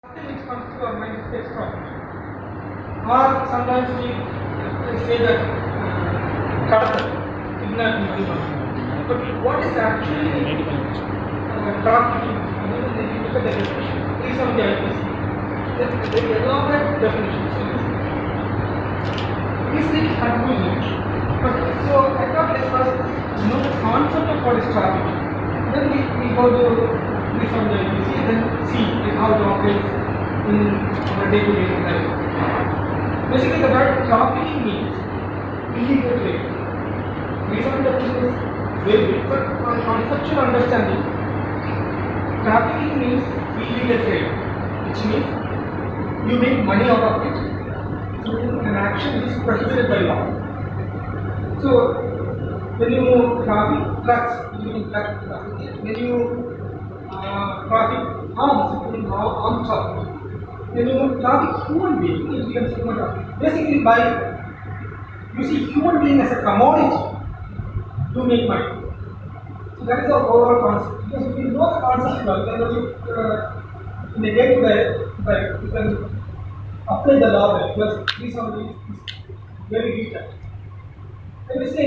Something which comes to our mind is sex trafficking. Or sometimes we say that kidnapping. But what is actually trafficking? When you look at the definition, please on the IPC. There is elaborate definition. So it is really confusing. But so I thought let's first know the concept of what is trafficking. Then we go to please on the IPC and then see how it operates in our day-to-day life. Basically, the word trafficking means illegal trade. Reason that this is very big, but for conceptual understanding, trafficking means illegal trade, which means you make money out of it through an action which is prohibited by law. So, when you traffic drugs, you mean drug trafficking. When you traffic arms, you mean arms trafficking. When you traffic human being, it becomes human trafficking. Basically, by you see human being as a commodity to make money. So that is the overall concept. Because if you know the concept well, then in a day-to-day life, you can apply the law well. Because these are very detailed. When we say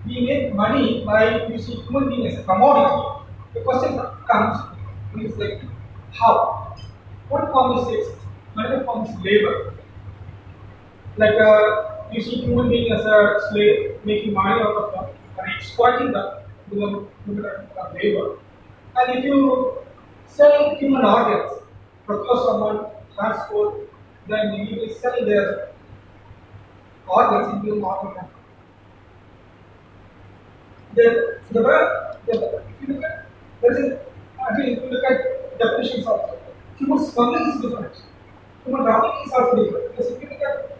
we make money by using human being as a commodity, the question comes is like how? One form is sex, another form is labor. Like using human being as a slave, making money out of them, and exploiting them with labor. And if you sell human organs, procure someone, transport, then you will sell their organs into an organ. Then if you look at if you look at definitions also, human smuggling is different. Human trafficking is also different. Because if you look at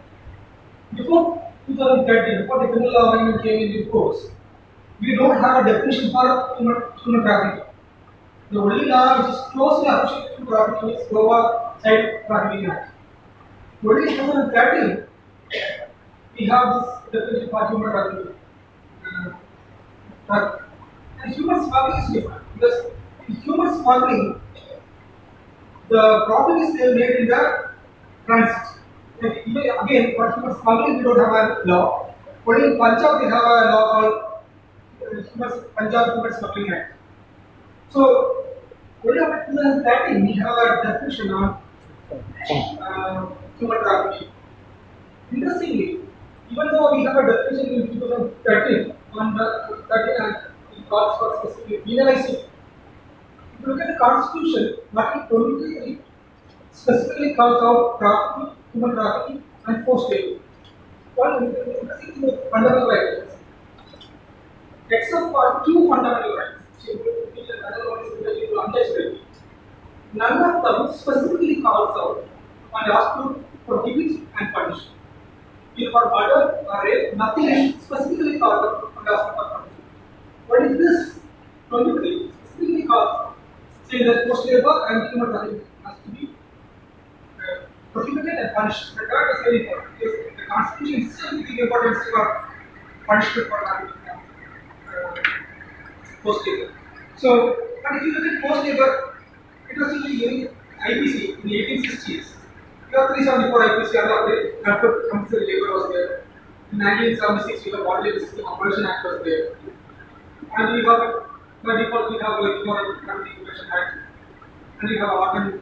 before 2013, before the criminal law amendment came into force, we don't have a definition for human trafficking. The only law which is closely associated to trafficking is Goa Child Trafficking Act. Only in 2013, we have this definition for human trafficking. And human smuggling is different because in human smuggling, the profit is still made in the transit. Again, for human smuggling, we don't have a law. Only in Punjab, we have a law called Punjab Human Smuggling Act. So, only after 2013, we have a definition on human trafficking. Interestingly, even though we have a definition in 2013 on the 13 Act, it calls for specifically penalizing. If you look at the Constitution, Article 23 specifically calls out trafficking, human trafficking, and forced labor. One interesting thing with fundamental rights, except for two fundamental rights, which another one is related to untouched right. None of them specifically calls out and asks to prohibit and punish. If for murder or rape, nothing is specifically called out and asked for punishment. But in this 23 specifically calls saying that forced labor and human trafficking has to be prohibited and punished. But that is very important because the Constitution is still giving importance for punishment for forced labor. So, but if you look at forced labor, interestingly, in IPC in the 1860s, you have 374 IPC after compulsory labor was there. In 1976, we have Bodily Labor System Operation Act was there. And we have by default we have like Human Information Act, and we have organ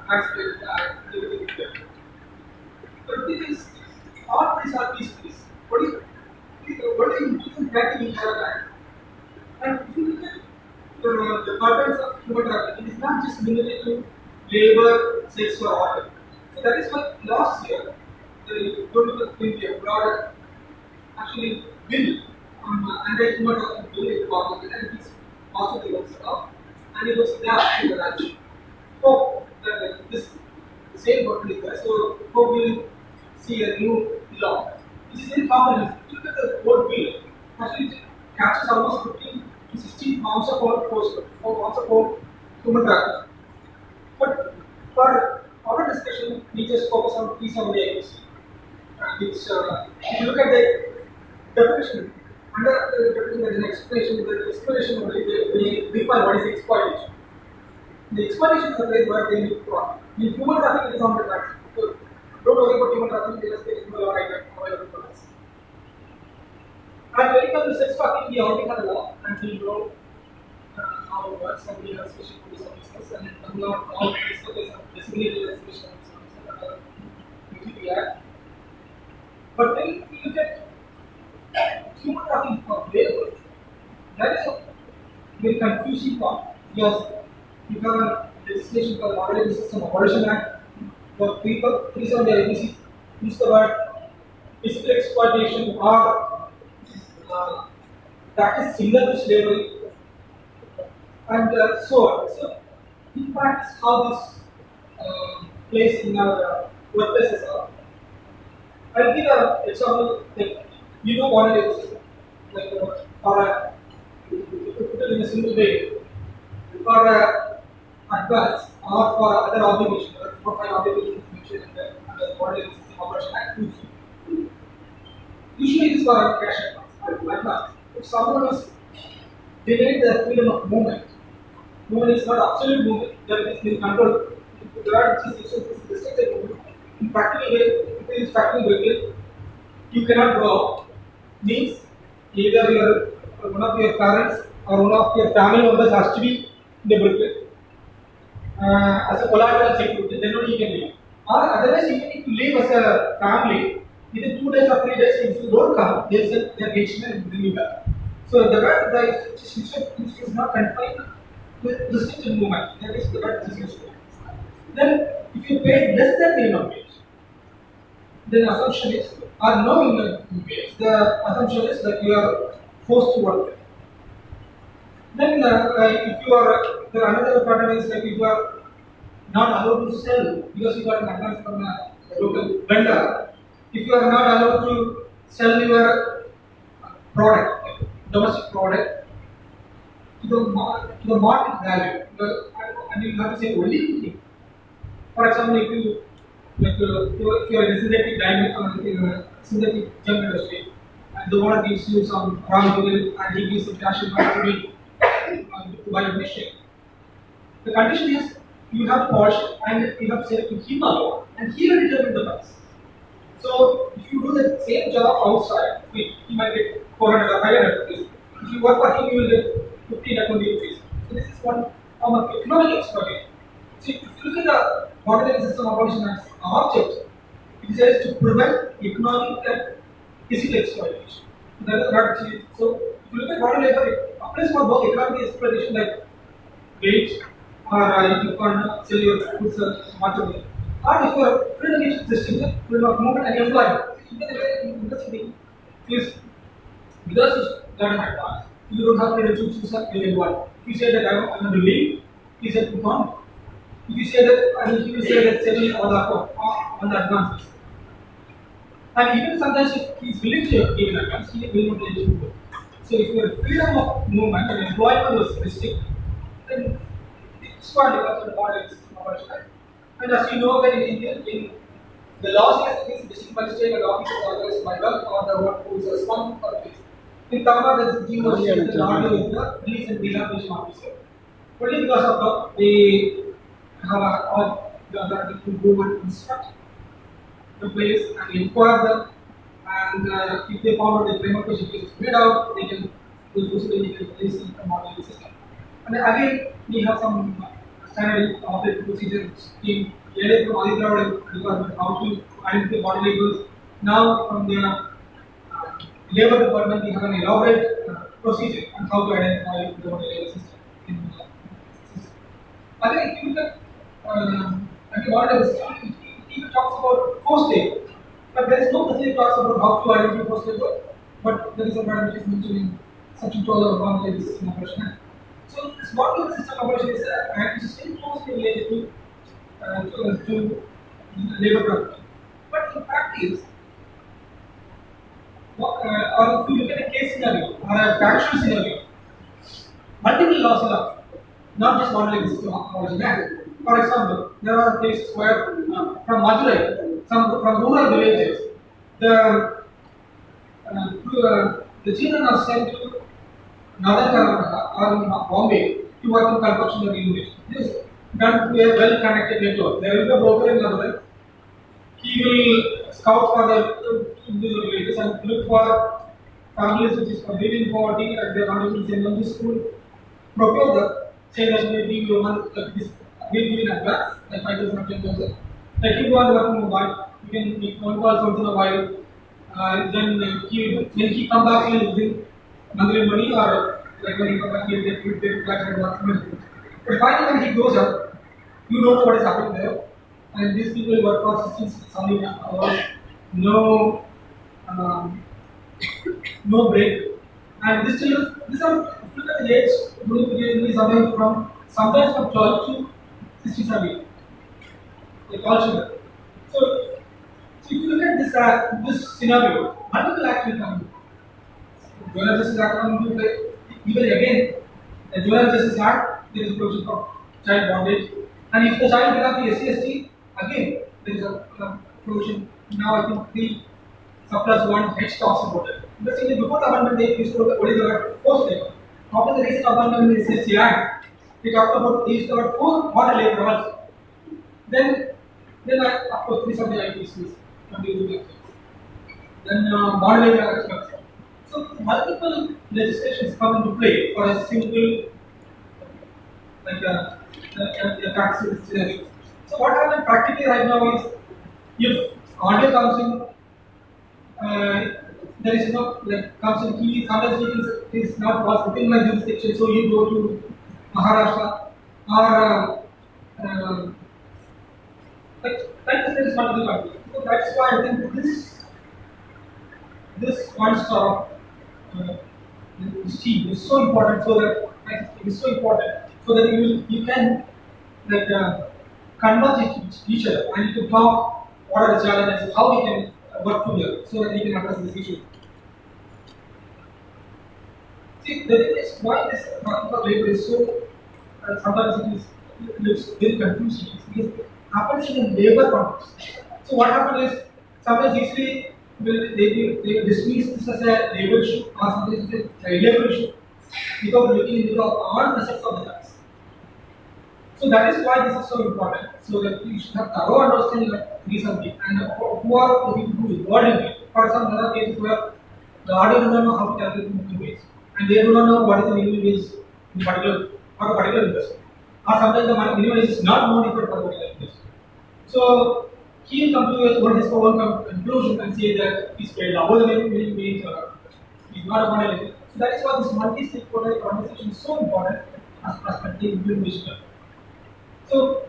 accident everything there. But the thing is, all these are peaceful. What is that we have that? And if you look at the purpose of human trafficking, it is not just limited to labor, sex, or organ. So that is why last year the government of India brought a actually bill on anti-human trafficking bill in the parliament, and it is also the works of, and it was passed in the Raj. Hope that this the same government is there. So hope we will see a new law, which is very comprehensive. Look at the whole bill. Actually, it captures almost 15 to 16 forms of human trafficking. But for our discussion, we just focus on piece of the IPC, which if you look at the definition, under the definition there is an explanation. The explanation only they define what is exploitation. The exploitation is a place where they make profit. In human trafficking, it is on the tax. So don't worry about human trafficking, they just get into your item available for us. And when it comes to sex trafficking, we already have a law and we know how it works, and we have special police officers, and not all police officers are designated as special police officers that are usually act. But then if you look at human trafficking for labor, that is a very confusing part. Because you have a legislation called Modern System Abolition Act. The people, these are the ABC, use the word physical exploitation or that is similar to slavery and so on. So, in practice, how this plays in our workplaces are. I'll give an example. Like, you know what it is, like for a, to put it in a simple way, for a advance or for other obligations, there are 4 5 obligations mentioned in the Modern System Operation Act. Usually, it is for a cash advance. If someone is denied the freedom of movement, movement is not absolute movement, that is being controlled. There are restricted movement. In practical way, if it is practical way, you cannot go out. Means either your one of your parents or one of your family members has to be in the Brooklyn as a collateral security, then only you can leave. Or otherwise, even if you leave as a family, within 2 days or 3 days, if you don't come, they will their engagement and bring you back. So the word is not confined to restricted movement. That is the word is used. Then, if you pay less than minimum wage, then the assumption is, or no minimum wage, the assumption is that you are forced to work there. Then, if you are, the another pattern is like if you are not allowed to sell because you got an advance from a local vendor, if you are not allowed to sell your product, domestic product, to the market value, and you have to say only thing. For example, if you if you are in a synthetic diamond synthetic gem industry, and the owner gives you some raw material and he gives some cash in money to buy a machine. The condition is you have to polish it and you have to sell it to him alone, and he will determine the price. So if you do the same job outside, he might get 400 or 500 rupees. If you work for him, you will get 15 or 20 rupees. So this is one form of economic exploitation. So if you look at the Modern System Abolition Act's object, it says to prevent economic and physical exploitation. That is not actually. So if you look at modern labor, it applies for both economic exploitation like wage, or if you can't sell your goods or material, or if your freedom is existing, freedom of movement and employment. Interesting is because it's got an advance, you don't have freedom to choose a employer. If you say that I'm going to leave, he said you can't. If you say that, and he will say that settle on the advances. And even sometimes if he is willing to give an advance, he will not let you go. So if your freedom of movement and employment was restricted, then it's quite because of the Modern System Abolition Act. And as you know that in India, in the laws is district magistrate and officers authorized by law or the one who is responsible for this. In Tamil Nadu, the GO is the audio is the police and rehabilitation officer. Only because of they have the authority to go and instruct the players and inquire them, and if they found out the crime of case is made out, they can release them from modern system. And again, we have some standard operating procedure scheme. Earlier from Aditya department, how to identify body labels. Now from the labor department, we have an elaborate procedure on how to identify the body label system in the system. Again, if you look at modern system, it even talks about forced labor. But there is no specific talks about how to identify forced labor. But there is a part which is mentioned in Section 12 of the Modern Labor System Operation Act. So this modern system operation is an system closely related to labor trafficking. But in practice, or if you look at a case scenario or a factual scenario, multiple laws are not just modern labor system operation act. For example, there are cases where from Madurai, from rural villages, the children are sent to Northern Karnataka or Bombay to work in construction or innovation. done to a well connected network. There will be a broker in London. He will scout for the individual villages and look for families which is completely in poverty and they are not able to send them to school. Procure them, say that maybe you want this, we'll give in advance, like 5,000 or 10,000. Like you go and work in mobile, you can make phone calls once in a while. When he come back, he'll bring monthly money or like when he come back, he'll get back and work money. But finally, when he goes up, you don't know what is happening there. And these people work for 16, 17 hours, no, um, no break. And these are look at the age group will be sometimes from 12 to 67, like all children. So if you look at this scenario, multiple acts will come. Juvenile Justice Act come into play. Even again, the Juvenile Justice Act, there is provision for child bondage. And if the child becomes the SC/ST, again there is a provision. Now I think 3 surplus 1 H talks about it. Interestingly, before the amendment, they used to what is the word forced labor. After the recent amendment in the SC Act, they talked about they used the word forced modern labor also. Then of course, these are the IPCs. Then modern labor aspects. So multiple legislations come into play for a single like a tax scenario. So what happens practically right now is if audio comes in, there is no like comes in key sometimes it is not false within my jurisdiction, so you go to Maharashtra or like there is multiple countries. So that's why I think this one stop scheme is so important so that it is so important so that you can like converge each other and you can talk what are the challenges, how we can work together so that we can address this issue. See, the thing is why this topic of labor is so sometimes it looks very confusing. It happens in the labor context. So what happens is sometimes easily they dismiss this as a labor issue or sometimes it's a labor issue without looking into all facets of the tax. So that is why this is so important. So that you should have thorough understanding of reasoning and who are the people who is involved in it. For example, there are cases where the audience do not know how to calculate minimum wage, and they do not know what is the minimum wage in particular for a particular industry. Or sometimes the minimum wage is not known for a particular industry. So he will come to his own conclusion and say that he is paid above the minimum wage or he is not above anything. So that is why this multi-stakeholder conversation is so important as perspective implementation. So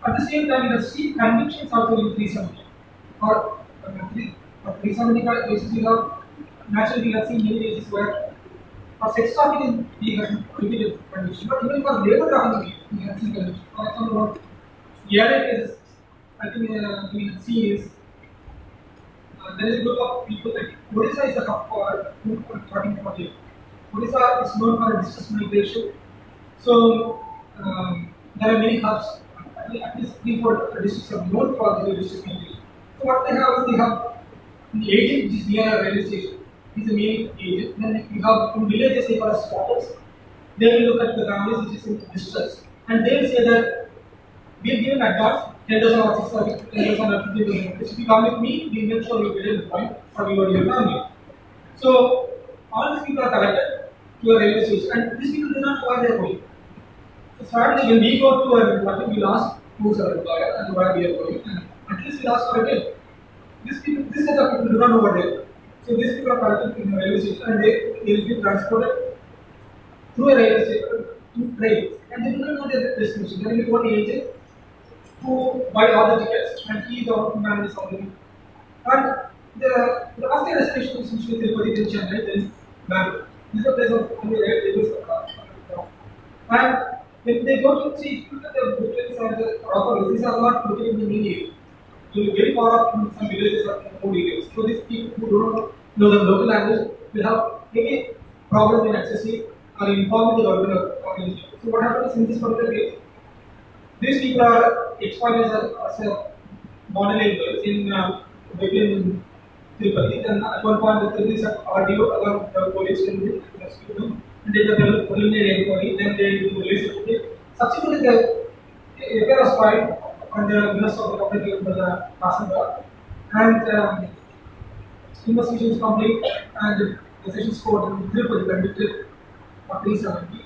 at the same time, you see convictions also in 370. For 370 cases, you have naturally we have seen many cases where for sex trafficking we have repeated conviction, but even for labor trafficking we have seen conviction. For example, ERA cases, I think we have seen is there is a group of people like Odisha is a hub for trafficking for labor. Odisha is known for distress migration, so there are many hubs. At least 3-4 districts are known for the distress migration. So what they have is they have an agent which is near a railway station. He's a main agent. Then you have in villages they call squatters. They will look at the families which is in distress, and they will say that we have given advance 10,000 or 6,000, 10,000 or 15,000. If you come with me, we make sure you get a point for you or your family. So all these people are collected to a railway station, and these people do not know why they are going. So sadly, when we go to a what we ask who's our employer and where we are going, and at least we ask for a bill. This set of people do not know what they are. So these people are collected in a railway station and they will be transported through a railway station to trains, and they do not know their destination. There will be one agent who buy all the tickets and he is the one who manages all the people. And the first destination is usually Tirupati, then Chennai, then Bangalore. This is the place of only railways. And when they go to see, if you look at the hotels and the proper, these are not located in the main area. You will very far up in some villages or remote areas. So these people who do not know the local language will have maybe problem in accessing or informing the urban organization. So what happens in this particular case? These people are exploited as a model laborers in Tirupati. Then at one point there is a RDO, other police will rescue them, and they develop preliminary inquiry. Then they do release it. Subsequently, affair was filed on the US of the public for the passenger, and investigation is complete, and the Sessions Court in Tirupati convicted on 370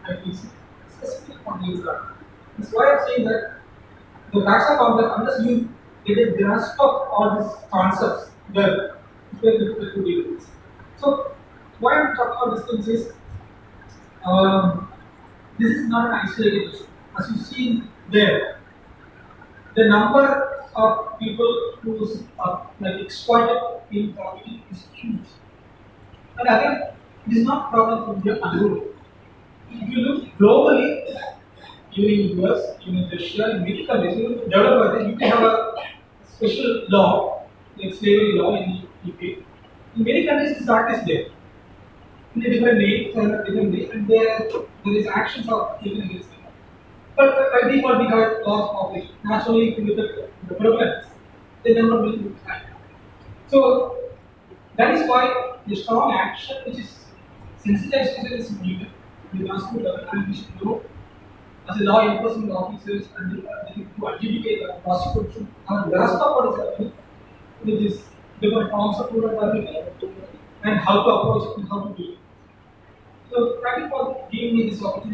IPC, specifically on these grounds. That's why I'm saying that the facts are complex unless you get a grasp of all these concepts. Well, it's very difficult to deal with this. So, why I'm talking about these things is um, this is not an isolated issue. As you see there, the number of people who are like exploited in trafficking is huge. And again, it is not a problem from India alone. If you look globally, even in US, even in Russia, in many countries, even developed countries, you can have a special law, like slavery law in the UK. In many countries, it's practiced there in a different name, for a different way, and there is actions are taken against them. But by default, we have laws of population. Naturally, if you look at the prevalence, the number will be high. So that is why the strong action, which is sensitization, is needed. The grassroots level, and we should know as a law enforcement officers and to adjudicate the prosecution and grasp of what is happening with these different forms of human trafficking and how to approach it and how to deal it. So, thank you for giving me this opportunity.